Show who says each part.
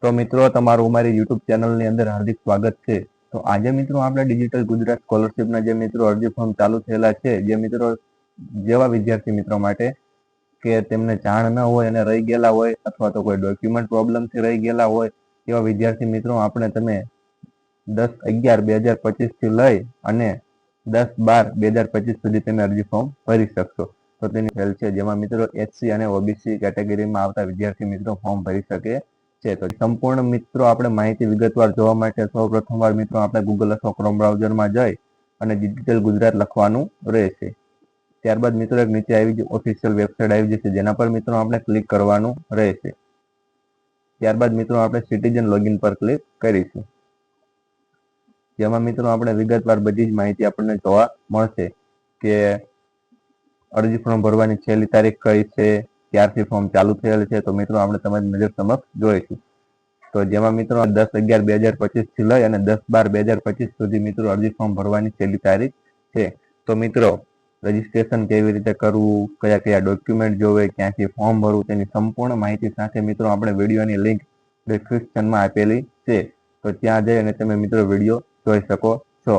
Speaker 1: તો મિત્રો તમારું અમારી યુટ્યુબ ચેનલની અંદર હાર્દિક સ્વાગત છે. તો આજે મિત્રો આપણે ડિજિટલ ગુજરાત સ્કોલરશિપના જે મિત્રો અરજી ફોર્મ ચાલુ થયેલા છે, જે મિત્રો જેવા વિદ્યાર્થી મિત્રો માટે કે તેમને જાણ ન હોય અને રહી ગયેલા હોય અથવા તો કોઈ ડોક્યુમેન્ટ પ્રોબ્લેમથી રહી ગયેલા હોય તેવા વિદ્યાર્થી મિત્રો આપણે તમે 10/11/2025 થી લઈ અને 10/12/2025 સુધી તમે અરજી ફોર્મ ભરી શકશો. તો તેની ફેલ છે, જેમાં મિત્રો એસસી અને ઓબીસી કેટેગરીમાં આવતા વિદ્યાર્થી મિત્રો ફોર્મ ભરી શકે છે. તો સંપૂર્ણ મિત્રો આપણે માહિતી વિગતવાર જોવા માટે સૌ પ્રથમવાર મિત્રો આપણે ગૂગલ અથવા ક્રોમ બ્રાઉઝરમાં જઈ અને ડિજિટલ ગુજરાત લખવાનું રહેશે. ત્યારબાદ મિત્રો એક નીચે આવી ઓફિશિયલ વેબસાઇટ આવી જશે, જેના પર મિત્રો આપણે ક્લિક કરવાનું રહેશે. ત્યારબાદ મિત્રો આપણે સિટીઝન લોગિન પર ક્લિક કરીશું, જેમાં મિત્રો આપણે વિગતવાર બધી જ માહિતી આપણને જોવા મળશે કે અરજી ફોર્મ ભરવાની છેલ્લી તારીખ કઈ છે, ક્યારથી ફોર્મ ચાલુ થયેલ છે. તો મિત્રો આપણે તમારી નજર સમક્ષ જોઈશું. તો જેમાં મિત્રો 10/11/2025 થી લઈ અને 10/12/2025 સુધી મિત્રો અરજી ફોર્મ ભરવાની છેલ્લી તારીખ છે. તો મિત્રો રજીસ્ટ્રેશન કેવી રીતે કરવું, કયા કયા ડોક્યુમેન્ટ જોવે, ક્યાંથી ફોર્મ ભરવું, તેની સંપૂર્ણ માહિતી સાથે મિત્રો આપણે વિડીયોની લિંક ડિસ્ક્રિપ્શનમાં આપેલી છે. તો ત્યાં જઈ અને તમે મિત્રો વિડીયો જોઈ શકો છો.